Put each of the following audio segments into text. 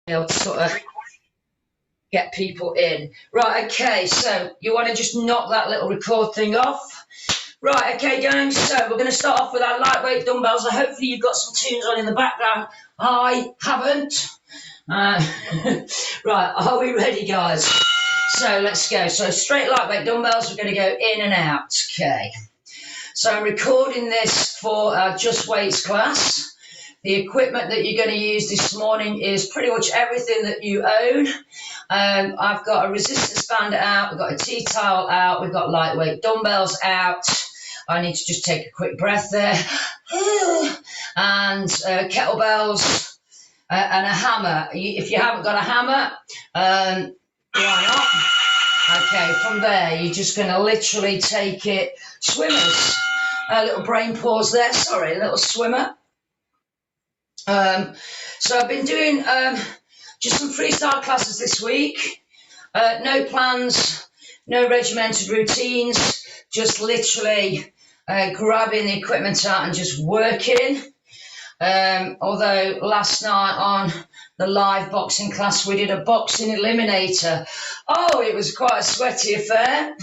able to sort of get people in. Right, okay, so you want to just knock that little record thing off. Right, okay, gang, so we're going to start off with our lightweight dumbbells. Hopefully you've got some tunes on in the background. I haven't. Right, are we ready, guys? So let's go. So straight lightweight dumbbells, we're going to go in and out. Okay. So I'm recording this for our Just Weights class. The equipment that you're going to use this morning is pretty much everything that you own. I've got a resistance band out, we've got a T-towel out, we've got lightweight dumbbells out. I need to just take a quick breath there. And kettlebells and a hammer. If you haven't got a hammer, why not? Okay, from there, you're just going to literally take it. Swimmers. A little brain pause there, sorry, a little swimmer. So I've been doing just some freestyle classes this week. No plans, no regimented routines, just literally grabbing the equipment out and just working. Although last night on the live boxing class, we did a boxing eliminator. Oh, it was quite a sweaty affair.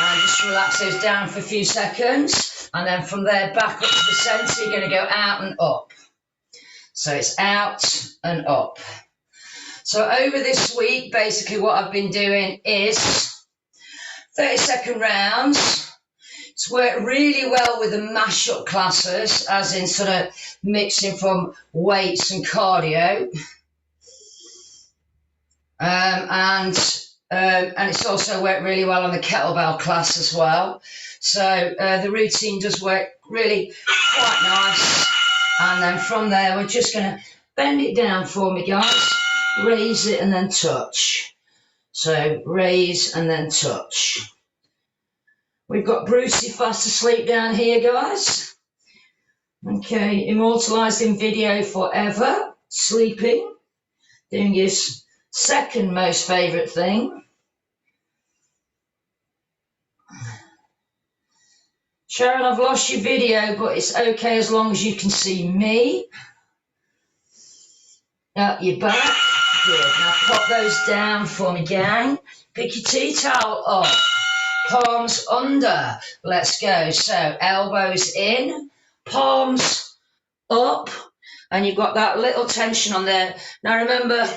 And just relax those down for a few seconds. And then from there back up to the centre, you're going to go out and up. So it's out and up. So over this week, basically what I've been doing is 30-second rounds. It's worked really well with the mash-up classes, as in sort of mixing from weights and cardio. And it's also worked really well on the kettlebell class as well. So the routine does work really quite nice. And then from there, we're just going to bend it down for me, guys. Raise it and then touch. So raise and then touch. We've got Brucey fast asleep down here, guys. Okay, immortalised in video forever. Sleeping. Doing his second most favourite thing. Sharon, I've lost your video, but it's okay as long as you can see me. Up your back. Good. Now pop those down for me, gang. Pick your T-towel up. Palms under. Let's go. So elbows in, palms up, and you've got that little tension on there. Now remember,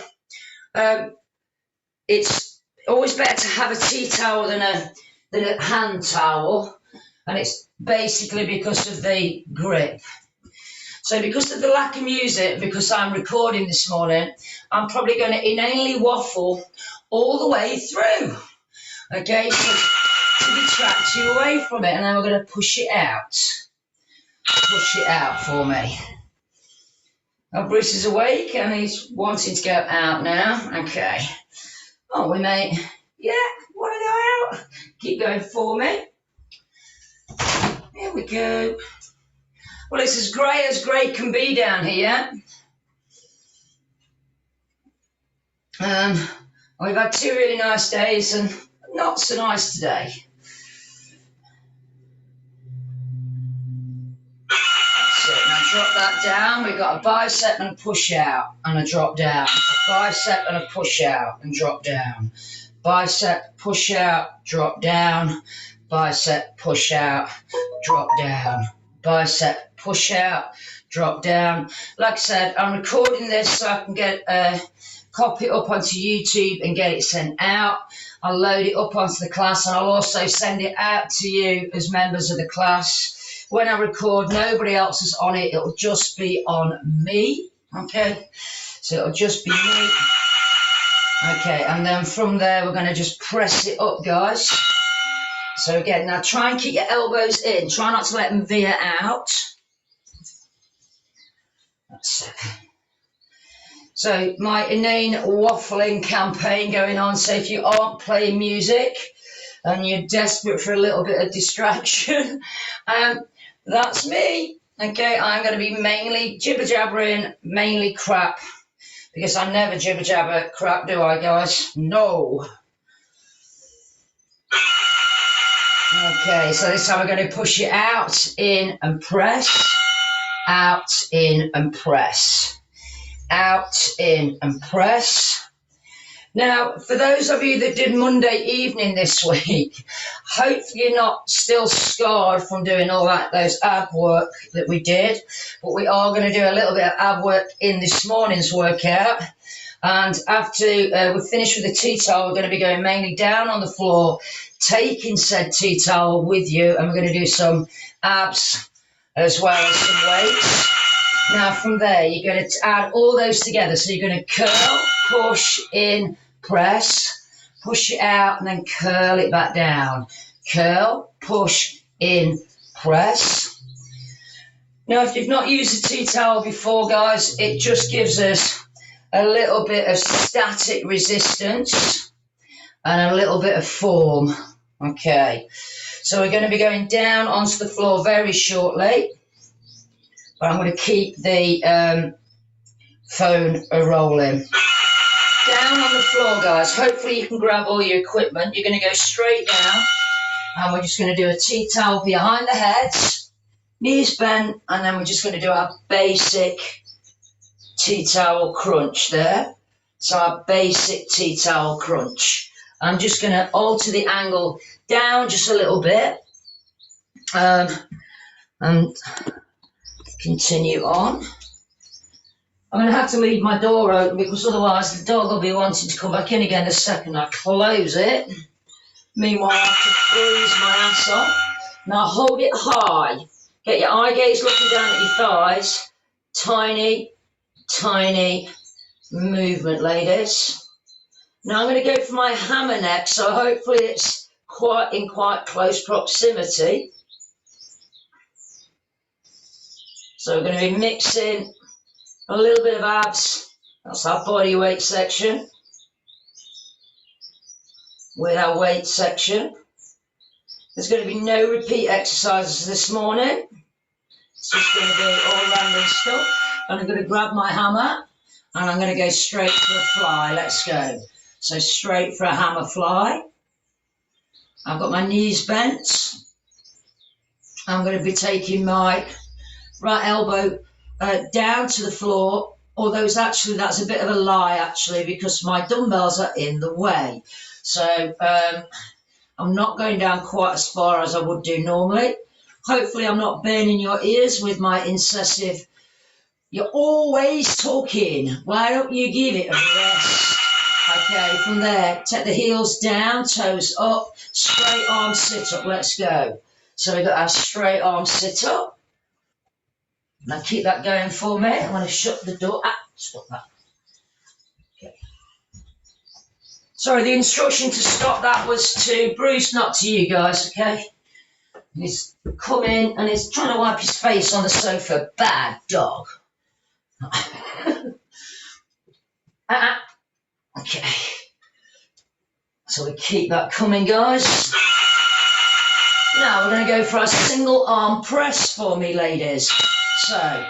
it's always better to have a T-towel than a hand towel. And it's basically because of the grip. So because of the lack of music, because I'm recording this morning, I'm probably going to inanely waffle all the way through. Okay, so to detract you away from it, and then we're going to push it out. Push it out for me. Now Bruce is awake and he's wanting to go out now. Okay. Oh, we may, yeah, want to go out? Keep going for me. Here we go. Well, it's as grey can be down here. We've had 2 really nice days and not so nice today. That's it. Now drop that down. We've got a bicep and a push out and a drop down. A bicep and a push out and drop down. Bicep, push out, drop down. Bicep, push out, drop down. Bicep, push out, drop down. Like I said, I'm recording this so I can get copy it up onto YouTube and get it sent out. I'll load it up onto the class and I'll also send it out to you as members of the class. When I record, nobody else is on it. It'll just be on me. Okay, so it'll just be me. Okay, and then from there, we're going to just press it up, guys. So again, now try and keep your elbows in. Try not to let them veer out. That's it. So my inane waffling campaign going on. So if you aren't playing music and you're desperate for a little bit of distraction, that's me. Okay, I'm going to be mainly jibber-jabbering, mainly crap. Because I never jibber-jabber crap, do I, guys? No. Okay, so this time we're going to push it out, in and press. out, in and press. Out, in and press. Now, for those of you that did Monday evening this week, hopefully you're not still scarred from doing all those ab work that we did, but we are going to do a little bit of ab work in this morning's workout. And after we're finished with the tea towel, we're going to be going mainly down on the floor, taking said tea towel with you, and we're going to do some abs as well as some weights. Now from there, you're going to add all those together. So you're going to curl, push, in, press, push it out, and then curl it back down. Curl, push, in, press. Now, if you've not used a tea towel before, guys, it just gives us a little bit of static resistance and a little bit of form. Okay, so we're going to be going down onto the floor very shortly. But I'm going to keep the phone rolling. Down on the floor, guys. Hopefully you can grab all your equipment. You're going to go straight down. And we're just going to do a tea towel behind the heads. Knees bent. And then we're just going to do our basic tea towel crunch there. So our basic tea towel crunch. I'm just going to alter the angle down just a little bit. And continue on. I'm going to have to leave my door open because otherwise the dog will be wanting to come back in again the second I close it. Meanwhile, I have to freeze my ass off. Now hold it high. Get your eye gaze looking down at your thighs. Tiny, tiny movement, ladies. Now I'm going to go for my hammer next, so hopefully it's in quite close proximity. So we're going to be mixing a little bit of abs, that's our body weight section, with our weight section. There's going to be no repeat exercises this morning. It's just going to be all random stuff. And I'm going to grab my hammer and I'm going to go straight for a fly. Let's go. So straight for a hammer fly. I've got my knees bent. I'm going to be taking my right elbow down to the floor, although that's a bit of a lie actually because my dumbbells are in the way. So I'm not going down quite as far as I would do normally. Hopefully I'm not burning your ears with my incessive, you're always talking, why don't you give it a rest? Okay, from there, take the heels down, toes up, straight arm sit up, let's go. So we've got our straight arm sit up. Now keep that going for me. I'm going to shut the door. Stop that. Okay. Sorry, the instruction to stop that was to Bruce, not to you guys, okay? He's come in and he's trying to wipe his face on the sofa. Bad dog. Okay. So we keep that coming, guys. Now we're going to go for our single arm press for me, ladies. So,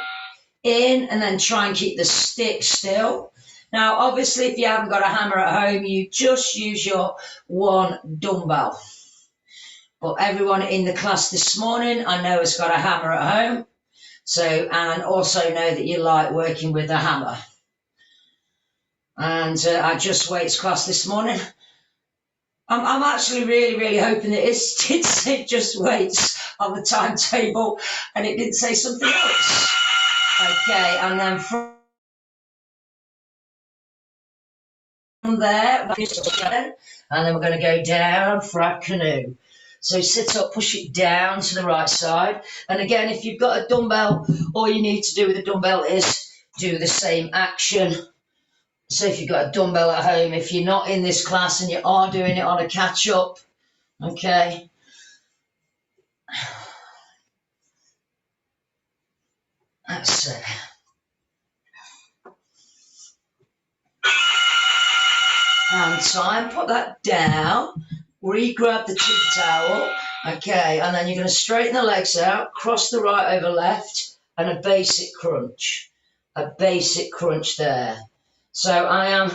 in and then try and keep the stick still. Now, obviously, if you haven't got a hammer at home, you just use your one dumbbell. But everyone in the class this morning, I know, has got a hammer at home. So, and also know that you like working with a hammer. And our Just Weights class this morning, I'm actually really hoping that it did say Just Weights on the timetable and it didn't say something else. Okay, and then from there, and then we're going to go down for our canoe. So sit up, push it down to the right side. And again, if you've got a dumbbell, all you need to do with a dumbbell is do the same action. So if you've got a dumbbell at home, if you're not in this class and you are doing it on a catch-up, okay. That's it. And time, put that down, re-grab the tea towel, okay, and then you're going to straighten the legs out, cross the right over left, and a basic crunch there. So I am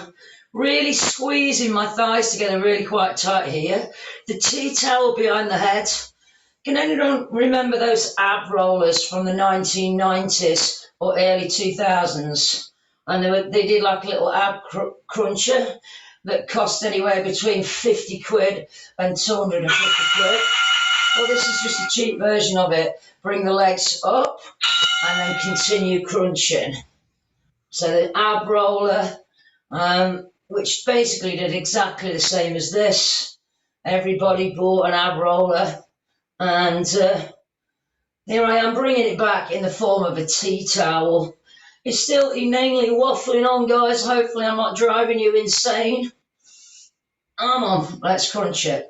really squeezing my thighs together really quite tight here. The tea towel behind the head Can anyone remember those ab rollers from the 1990s or early 2000s? And they did like a little ab cruncher that cost anywhere between 50 quid and 250 quid. Well, this is just a cheap version of it. Bring the legs up and then continue crunching. So the ab roller, which basically did exactly the same as this. Everybody bought an ab roller, and here I am bringing it back in the form of a tea towel. It's still inanely waffling on, guys. Hopefully I'm not driving you insane. Come on, let's crunch it.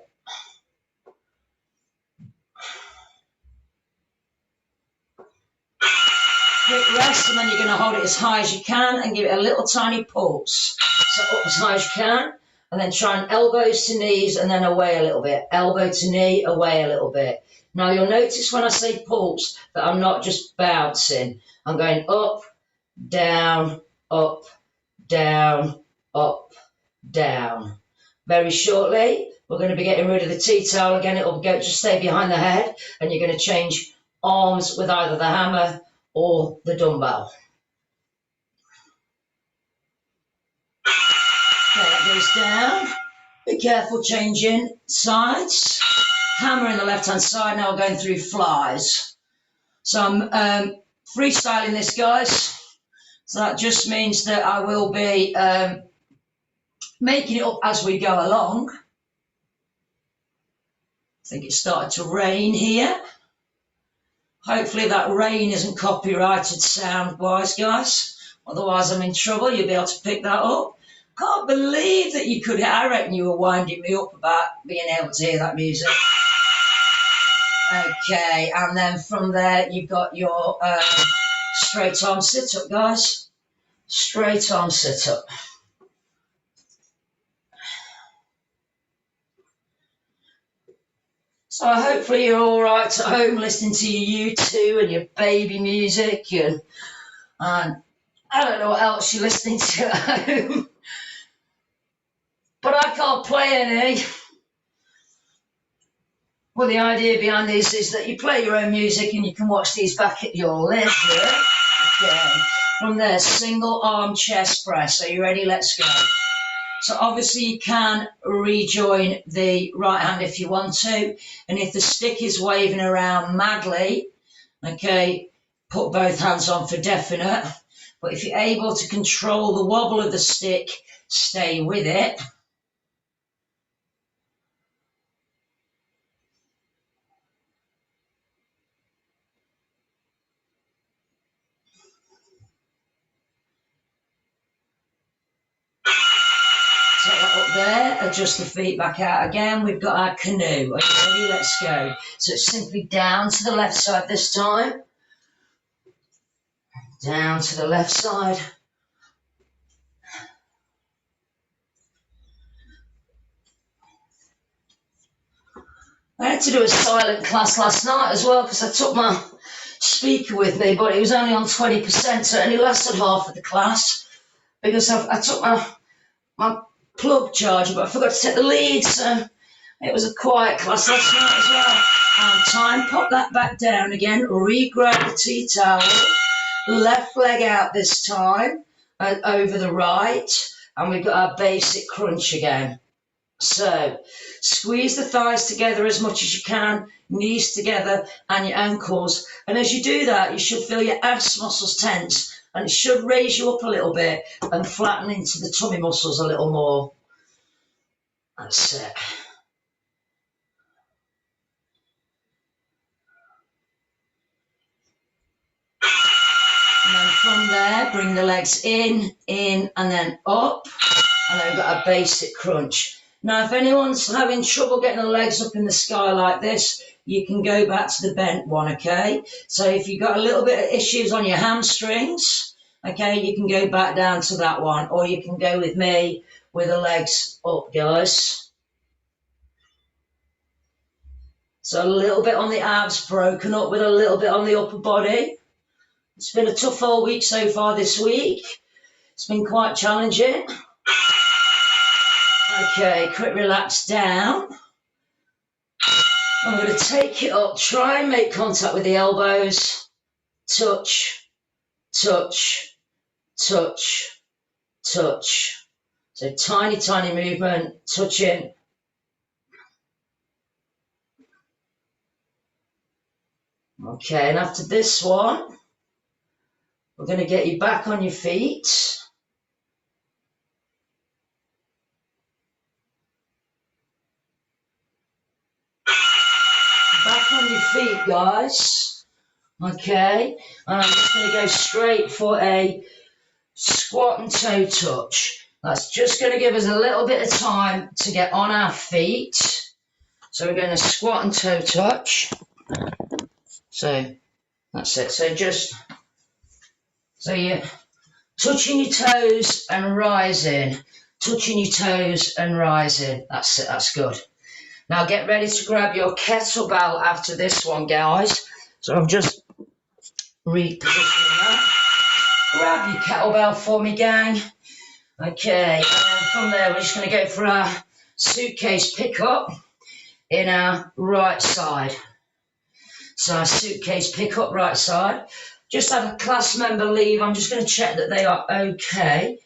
Quick rest, and then you're going to hold it as high as you can and give it a little tiny pulse. So up as high as you can, and then try and elbows to knees and then away a little bit. Elbow to knee, away a little bit. Now you'll notice when I say pulse that I'm not just bouncing. I'm going up, down, up, down, up, down. Very shortly, we're going to be getting rid of the tea towel again. It'll just stay behind the head, and you're going to change arms with either the hammer or the dumbbell. Okay, that goes down. Be careful changing sides. Hammer in the left-hand side, now we're going through flies. So I'm freestyling this, guys. So that just means that I will be making it up as we go along. I think it started to rain here. Hopefully that rain isn't copyrighted sound-wise, guys. Otherwise I'm in trouble. You'll be able to pick that up. Can't believe that you could. I reckon you were winding me up about being able to hear that music. Okay, and then from there you've got your straight arm sit-up, guys. Straight arm sit-up. So hopefully you're all right at home listening to your U2 and your baby music and I don't know what else you're listening to at home. But I can't play any. Well, the idea behind this is that you play your own music and you can watch these back at your leisure. Okay. From there, single arm chest press. Are you ready? Let's go. So obviously you can rejoin the right hand if you want to. And if the stick is waving around madly, okay, put both hands on for definite. But if you're able to control the wobble of the stick, stay with it. Take that up there, adjust the feet back out again. We've got our canoe. Are you ready? Let's go. So it's simply down to the left side this time. Down to the left side. I had to do a silent class last night as well because I took my speaker with me, but it was only on 20%, so it only lasted half of the class because I took my plug charger, but I forgot to take the lead, so it was a quiet class last night as well. And time, pop that back down again, re-grab the tea towel, left leg out this time, over the right, and we've got our basic crunch again. So squeeze the thighs together as much as you can, knees together and your ankles. And as you do that, you should feel your abs muscles tense and it should raise you up a little bit and flatten into the tummy muscles a little more. That's it. And then from there, bring the legs in, and then up. And then we've got a basic crunch. Now, if anyone's having trouble getting the legs up in the sky like this, you can go back to the bent one, okay? So if you've got a little bit of issues on your hamstrings, okay, you can go back down to that one, or you can go with me with the legs up, guys. So a little bit on the abs, broken up with a little bit on the upper body. It's been a tough whole week so far this week. It's been quite challenging. Okay, quick relax down. I'm going to take it up, try and make contact with the elbows. Touch, touch, touch, touch. So tiny, tiny movement, touching. Okay, and after this one, we're going to get you back on your feet. Back on your feet, guys. Okay, and I'm just going to go straight for a squat and toe touch. That's just going to give us a little bit of time to get on our feet. So we're going to squat and toe touch. So that's it. So you're touching your toes and rising, touching your toes and rising. That's it. That's good. Now get ready to grab your kettlebell after this one, guys. So I'm just repositioning that. Grab your kettlebell for me, gang. Okay, and then from there we're just going to go for our suitcase pickup in our right side. So our suitcase pickup right side. Just had a class member leave. I'm just going to check that they are okay.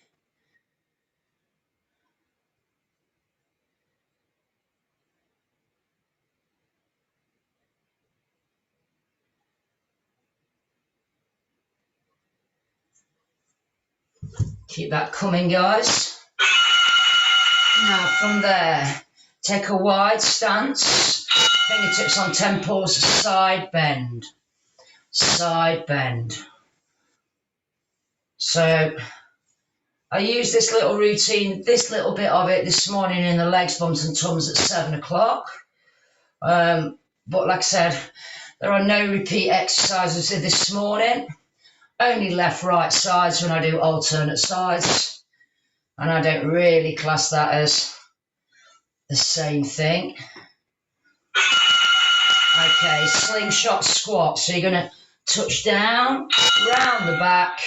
Keep that coming, guys. Now from there, take a wide stance. Fingertips on temples, side bend. Side bend. So I used this little routine, this little bit of it this morning in the legs, bums and tums at 7 o'clock. But like I said, there are no repeat exercises this morning. Only left, right sides when I do alternate sides. And I don't really class that as the same thing. Okay, slingshot squat. So you're going to touch down, round the back,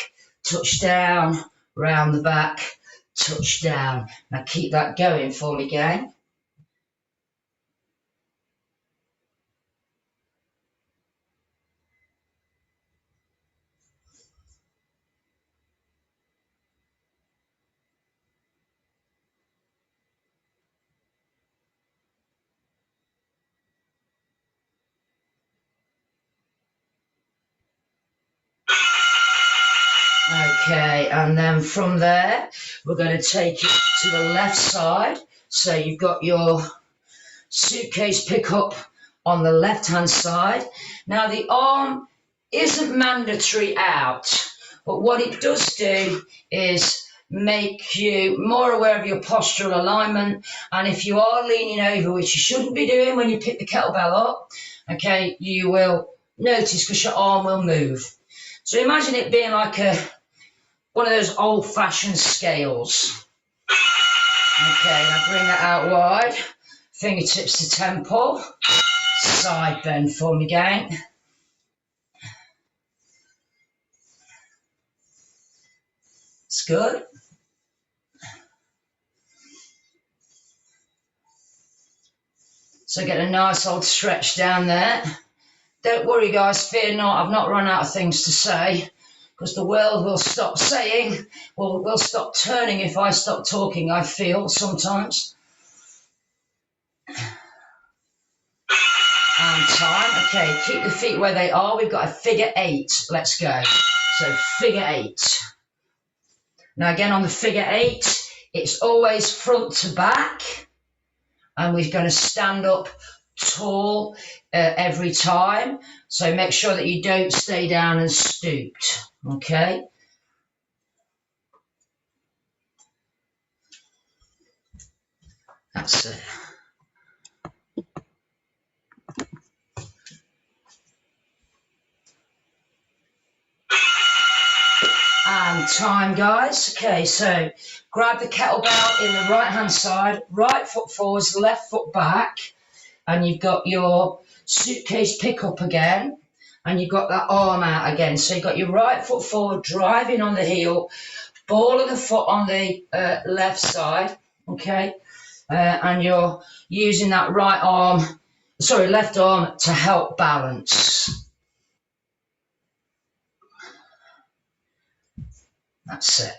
touch down, round the back, touch down. Now keep that going for me, gang. Okay, and then from there, we're going to take it to the left side. So you've got your suitcase pickup on the left-hand side. Now, the arm isn't mandatory out, but what it does do is make you more aware of your postural alignment. And if you are leaning over, which you shouldn't be doing when you pick the kettlebell up, okay, you will notice because your arm will move. So imagine it being like one of those old-fashioned scales. Okay, now bring that out wide. Fingertips to temple. Side bend for me, gang. It's good. So get a nice old stretch down there. Don't worry, guys, fear not. I've not run out of things to say, because the world will stop saying, well, will stop turning if I stop talking, I feel sometimes. And time. Okay, keep the feet where they are. We've got a figure 8. Let's go. So figure 8. Now again on the figure 8, it's always front to back. And we're going to stand up tall every time. So make sure that you don't stay down and stooped. Okay. That's it. And time, guys. Okay, so grab the kettlebell in the right hand side, right foot forwards, left foot back, and you've got your suitcase pickup again, and you've got that arm out again. So you've got your right foot forward, driving on the heel, ball of the foot on the left side, okay, and you're using that right arm left arm to help balance. That's it.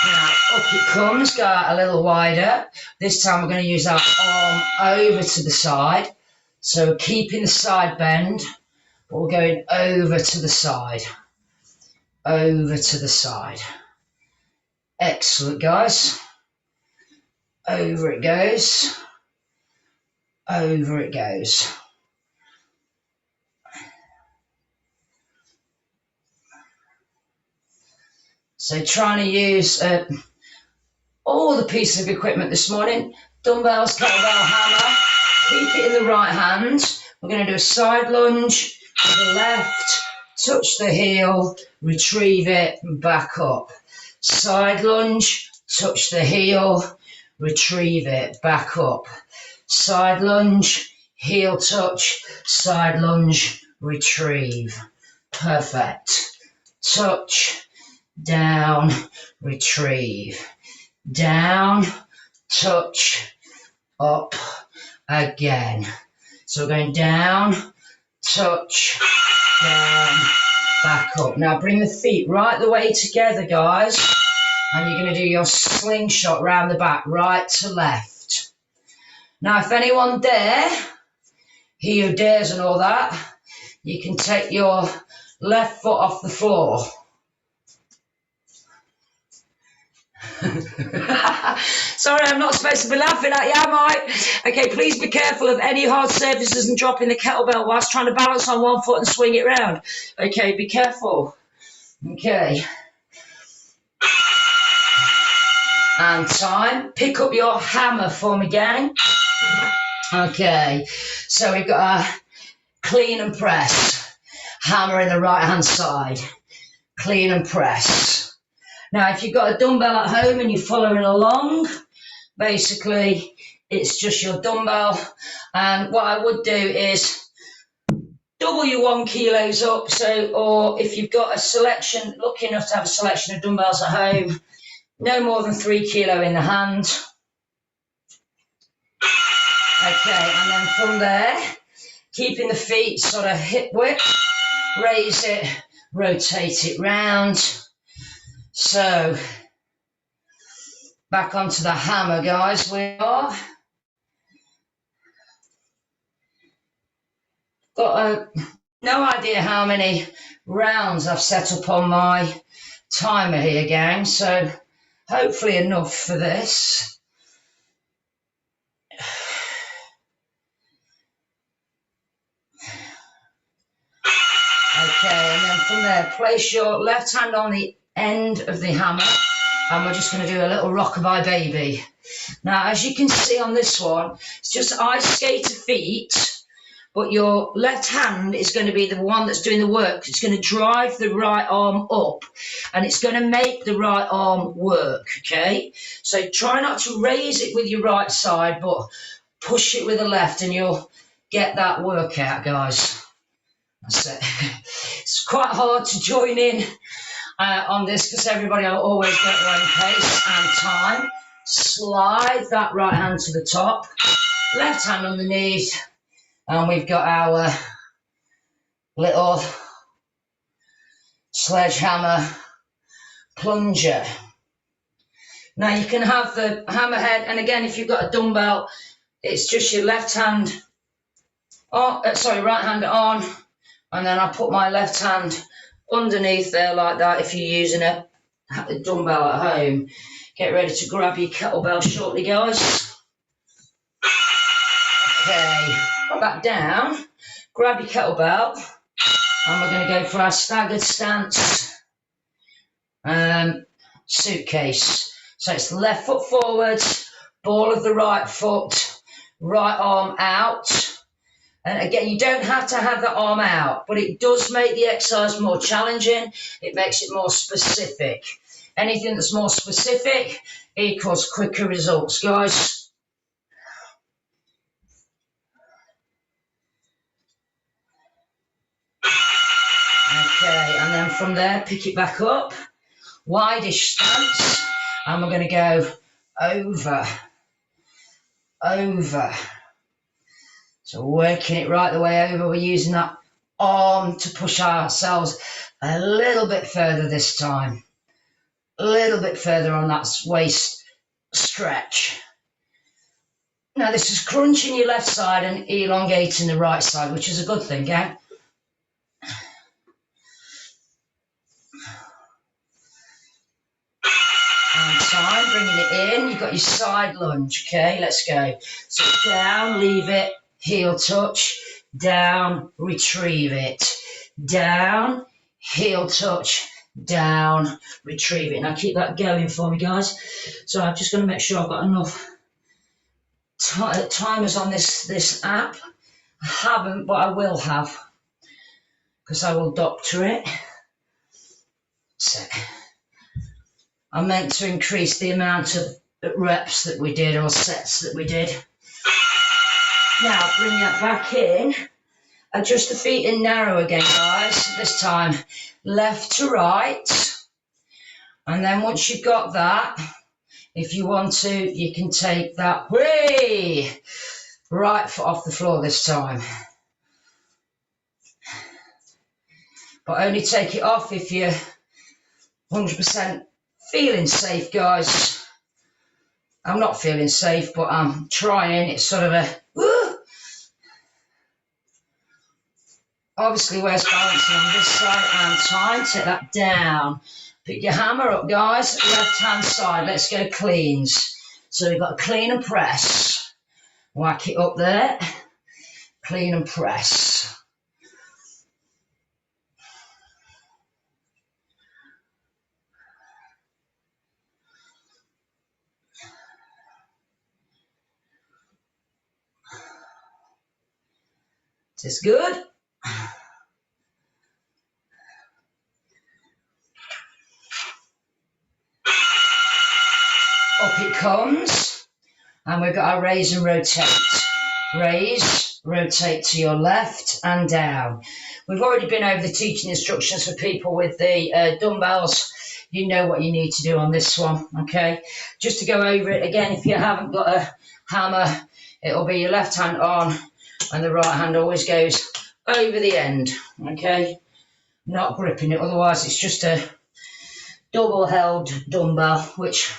Now, up it comes, go out a little wider. This time we're going to use our arm over to the side. So we're keeping the side bend, but we're going over to the side. Over to the side. Excellent, guys. Over it goes. Over it goes. So trying to use all the pieces of equipment this morning. Dumbbells, kettlebell, hammer. Keep it in the right hand. We're going to do a side lunge with the left. Touch the heel, retrieve it, and back up. Side lunge, touch the heel, retrieve it, back up. Side lunge, heel touch, side lunge, retrieve. Perfect. Touch, down, retrieve. Down, touch, up, again. So we're going down, touch, down, back up. Now bring the feet right the way together, guys. And you're going to do your slingshot round the back, right to left. Now, if anyone dare, he who dares and all that, you can take your left foot off the floor. Sorry, I'm not supposed to be laughing at you, am I? Okay, please be careful of any hard surfaces and dropping the kettlebell whilst trying to balance on one foot and swing it round. Okay, be careful. Okay. And time. Pick up your hammer for me, gang. Okay, so we've got our clean and press. Hammer in the right hand side. Clean and press. Now, if you've got a dumbbell at home and you're following along, basically it's just your dumbbell. And what I would do is double your 1 kilos up. So, or if you've got a selection, lucky enough to have a selection of dumbbells at home, no more than 3 kilo in the hand. Okay, and then from there, keeping the feet sort of hip width, raise it, rotate it round. So, back onto the hammer, guys, we are. Got no idea how many rounds I've set up on my timer here, gang, so hopefully enough for this. Okay, and then from there, place your left hand on the end of the hammer, and we're just going to do a little rockabye baby. Now, as you can see on this one, it's just ice skater feet, but your left hand is going to be the one that's doing the work. It's going to drive the right arm up, and it's going to make the right arm work, okay? So try not to raise it with your right side, but push it with the left, and you'll get that workout, guys. That's it. It's quite hard to join in on this because everybody will always go at their own pace and time. Slide that right hand to the top, left hand underneath, and we've got our little sledgehammer plunger. Now you can have the hammerhead, and again, if you've got a dumbbell, it's just your left hand, right hand on, and then I put my left hand underneath there like that. If you're using a dumbbell at home, get ready to grab your kettlebell shortly, guys. Okay, put that down, grab your kettlebell, and we're going to go for our staggered stance suitcase. So it's the left foot forwards, ball of the right foot, right arm out. And again, you don't have to have the arm out, but it does make the exercise more challenging. It makes it more specific. Anything that's more specific equals quicker results, guys. Okay, and then from there, pick it back up. Wide-ish stance. And we're going to go over, over. So working it right the way over, we're using that arm to push ourselves a little bit further this time. A little bit further on that waist stretch. Now this is crunching your left side and elongating the right side, which is a good thing, yeah? And time, bringing it in, you've got your side lunge, okay? Let's go. So down, leave it, heel touch, down, retrieve it. Down, heel touch, down, retrieve it. Now keep that going for me, guys. So I'm just going to make sure I've got enough timers on this app. I haven't, but I will have, because I will doctor it. So I meant to increase the amount of reps that we did, or sets that we did. Now bring that back in. Adjust the feet in narrow again, guys. This time left to right. And then once you've got that, if you want to, you can take that right foot off the floor this time. But only take it off if you're 100% feeling safe, guys. I'm not feeling safe, but I'm trying. It's sort of a obviously waist balancing on this side and time. Take that down. Pick your hammer up, guys. Left hand side. Let's go cleans. So we've got clean and press. Whack it up there. Clean and press. Is this good? Up it comes, and we've got our raise and rotate. Raise, rotate to your left and down. We've already been over the teaching instructions for people with the dumbbells. You know what you need to do on this one, okay? Just to go over it again, if you haven't got a hammer, it'll be your left hand on, and the right hand always goes over the end, okay? Not gripping it, otherwise it's just a double held dumbbell, which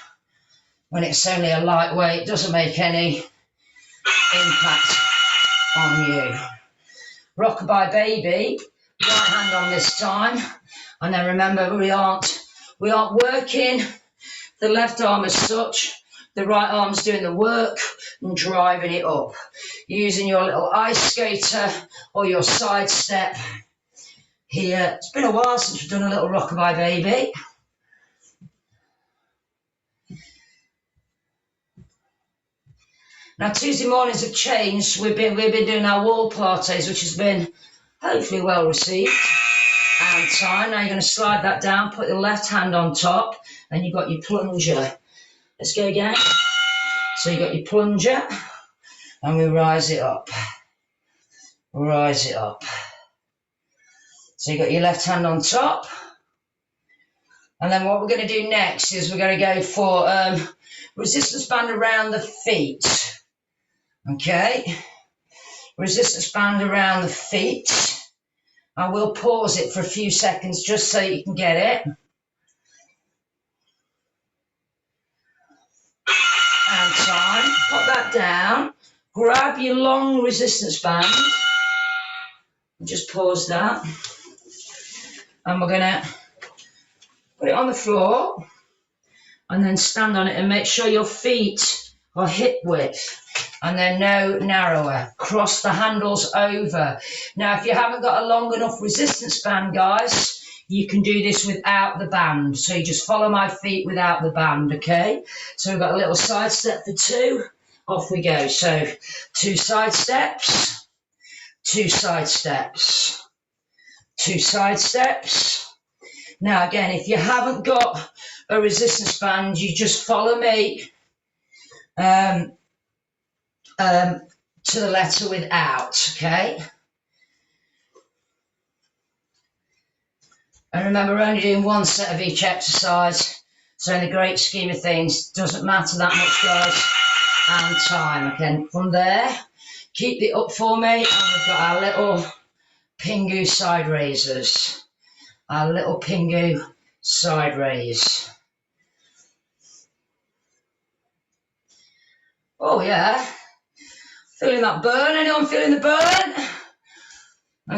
when it's only a lightweight doesn't make any impact on you. Rockabye baby, right hand on this time, and then remember we aren't working the left arm as such. The right arm's doing the work and driving it up. Using your little ice skater or your side step here. It's been a while since we've done a little rockabye baby. Now Tuesday mornings have changed. We've been doing our wall Pilates, which has been hopefully well received. And time. Now you're going to slide that down, put the left hand on top, and you've got your plunger. Let's go again. So you've got your plunger, and we rise it up. Rise it up. So you've got your left hand on top. And then what we're going to do next is we're going to go for resistance band around the feet. Okay. Resistance band around the feet. I will pause it for a few seconds just so you can get it. And time. Put that down. Grab your long resistance band. Just pause that. And we're going to put it on the floor and then stand on it and make sure your feet are hip width. And then no narrower. Cross the handles over. Now, if you haven't got a long enough resistance band, guys, you can do this without the band. So you just follow my feet without the band, okay? So we've got a little side step for 2. Off we go. So 2 side steps, 2 side steps, 2 side steps. Now, again, if you haven't got a resistance band, you just follow me to the letter without, okay? And remember, we're only doing 1 set of each exercise, so in the great scheme of things, doesn't matter that much, guys. and time. Again, from there, keep it up for me, and we've got our little Pingu side raisers. Our little Pingu side raise. Oh yeah, feeling that burn? Anyone feeling the burn?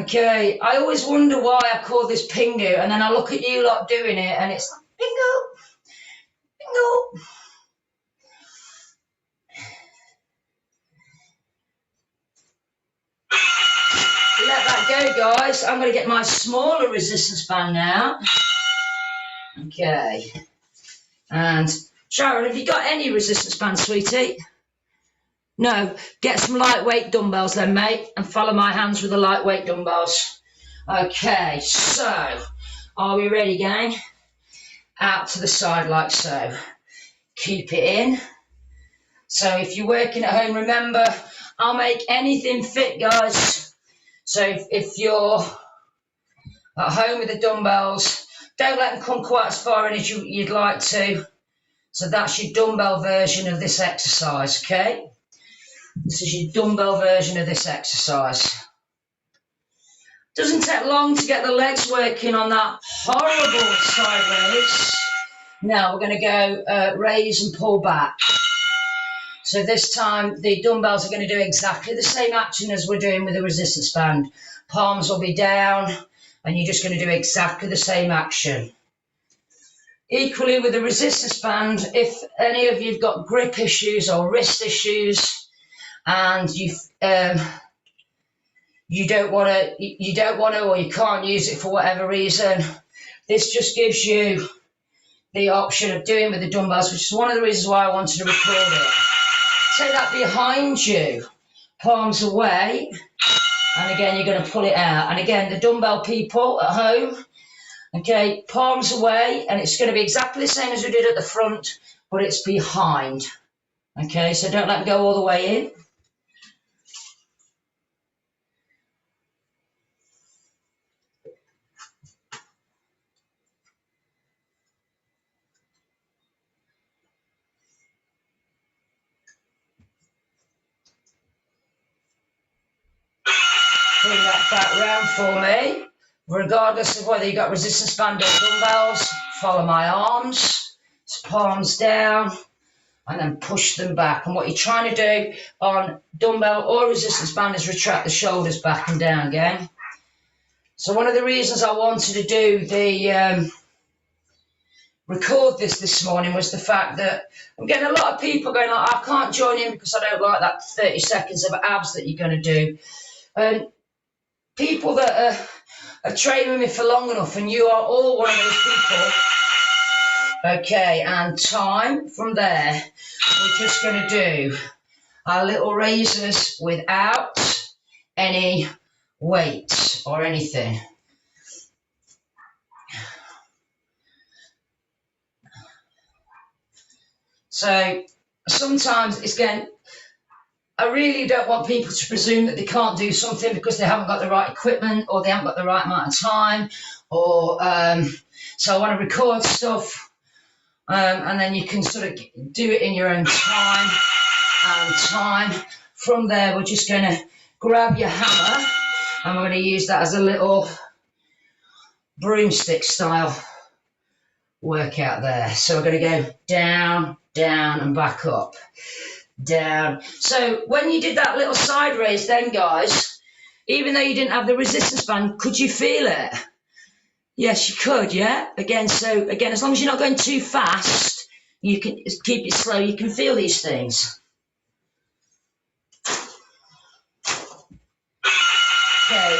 Okay, I always wonder why I call this Pingu, and then I look at you lot doing it, and it's like, Pingu, Pingu. Let that go, guys. I'm going to get my smaller resistance band now. Okay. And Sharon, have you got any resistance band, sweetie? No. Get some lightweight dumbbells then, mate, and follow my hands with the lightweight dumbbells. Okay, so are we ready, gang? Out to the side like so. Keep it in. So if you're working at home, remember, I'll make anything fit, guys. So if you're at home with the dumbbells, don't let them come quite as far in as you'd like to. So that's your dumbbell version of this exercise, okay? This is your dumbbell version of this exercise. Doesn't take long to get the legs working on that horrible side raise. Now we're going to go raise and pull back. So this time the dumbbells are going to do exactly the same action as we're doing with the resistance band. Palms will be down and you're just going to do exactly the same action. Equally with the resistance band, if any of you've got grip issues or wrist issues and you don't want to or you can't use it for whatever reason, this just gives you the option of doing with the dumbbells, which is one of the reasons why I wanted to record it. Take that behind you, palms away, and again you're going to pull it out. And again, the dumbbell people at home, okay, palms away, and it's going to be exactly the same as we did at the front, but it's behind. Okay, so don't let them go all the way in. Bring that back round for me. Regardless of whether you've got resistance band or dumbbells, follow my arms. It's palms down and then push them back. And what you're trying to do on dumbbell or resistance band is retract the shoulders back and down again. So one of the reasons I wanted to do the record this morning was the fact that I'm getting a lot of people going like, I can't join in because I don't like that 30 seconds of abs that you're going to do. And people that are training with me for long enough, and you are all one of those people. Okay, and time from there, we're just going to do our little raisers without any weights or anything. So sometimes it's going, I really don't want people to presume that they can't do something because they haven't got the right equipment or they haven't got the right amount of time, or so I want to record stuff and then you can sort of do it in your own time and time. From there, we're just going to grab your hammer and we're going to use that as a little broomstick style workout there. So we're going to go down, down and back up. Down. So when you did that little side raise then, guys, even though you didn't have the resistance band, could you feel it? Yes, you could, yeah? Again, so again, as long as you're not going too fast, you can keep it slow, you can feel these things. Okay,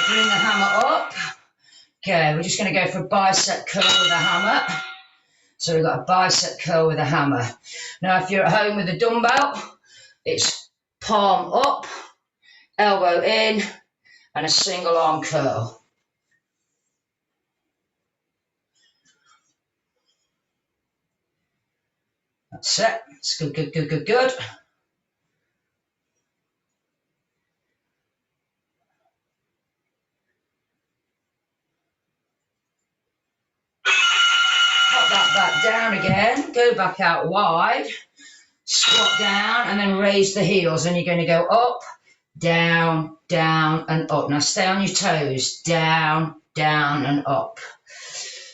bring the hammer up. Okay, we're just going to go for a bicep curl with a hammer. So we've got a bicep curl with a hammer. Now, if you're at home with a dumbbell, it's palm up, elbow in, and a single arm curl. That's it. It's good, good, good, good, good. Pop that back down again. Go back out wide. squat down, and then raise the heels, and you're going to go up, down, down, and up. Now stay on your toes, down, down, and up.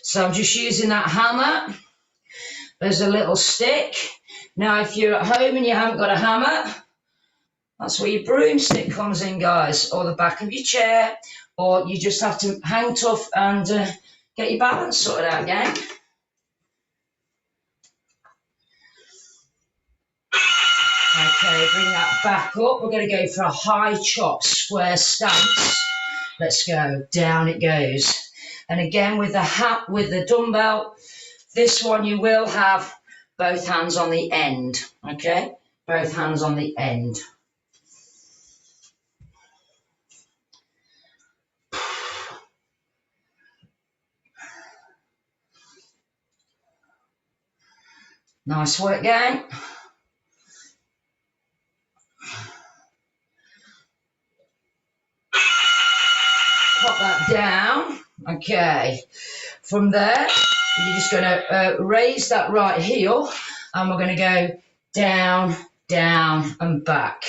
So I'm just using that hammer as a little stick. Now if you're at home and you haven't got a hammer, that's where your broomstick comes in, guys, or the back of your chair, or you just have to hang tough and get your balance sorted out, gang. Okay, bring that back up. We're going to go for a high chop square stance. Let's go. Down it goes. And again with the dumbbell, this one you will have both hands on the end. Okay, both hands on the end. Nice work, gang. Pop that down. Okay. From there, you're just going to raise that right heel, and we're going to go down, down, and back.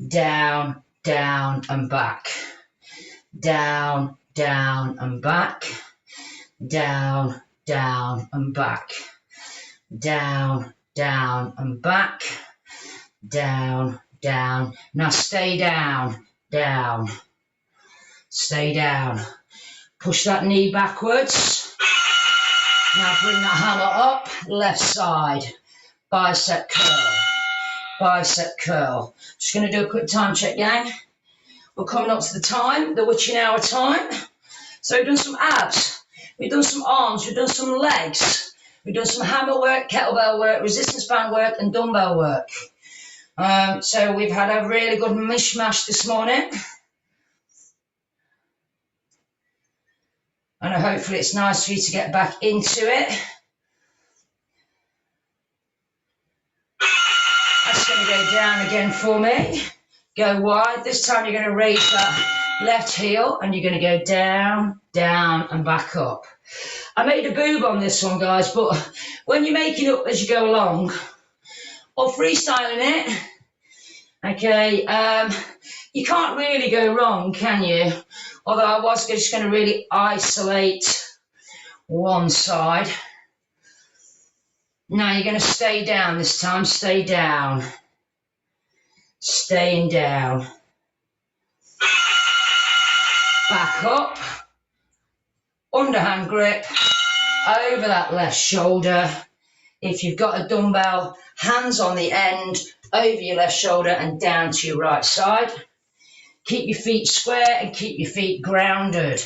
Down, down, and back. Down, down, and back. Down, down, and back. Down, down, and back. Down, down. Now stay down, down. Stay down. Push that knee backwards. Now bring that hammer up, left side. Bicep curl. Bicep curl. Just going to do a quick time check, gang. We're coming up to the time, the witching hour time. So we've done some abs. We've done some arms. We've done some legs. We've done some hammer work, kettlebell work, resistance band work, and dumbbell work. So we've had a really good mishmash this morning. And hopefully it's nice for you to get back into it. That's going to go down again for me. Go wide. This time you're going to raise that left heel and you're going to go down, down, and back up. I made a boob on this one, guys, but when you're making it up as you go along, or freestyling it, okay, you can't really go wrong, can you? Although I was just going to really isolate one side. Now you're going to stay down this time. Stay down. Staying down. Back up. Underhand grip. Over that left shoulder. If you've got a dumbbell, hands on the end, over your left shoulder and down to your right side. Keep your feet square and keep your feet grounded.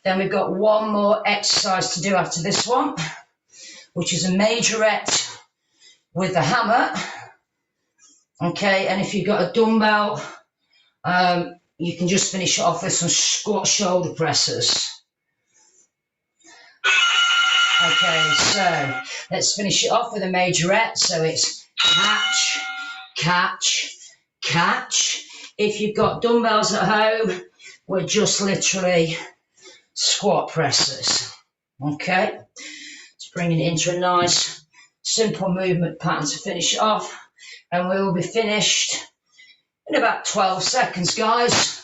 Then we've got one more exercise to do after this one, which is a majorette with the hammer. Okay, and if you've got a dumbbell, you can just finish it off with some squat shoulder presses. Okay, so let's finish it off with a majorette. So it's catch, catch, catch. If you've got dumbbells at home, we're just literally squat presses. Okay, let's bring it into a nice, simple movement pattern to finish it off. And we will be finished in about 12 seconds, guys.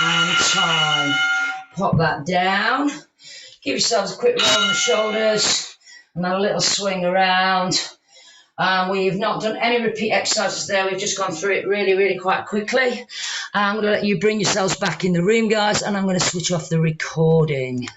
And time. Pop that down. Give yourselves a quick roll on the shoulders and then a little swing around. We've not done any repeat exercises there. We've just gone through it really, really quite quickly. I'm going to let you bring yourselves back in the room, guys, and I'm going to switch off the recording.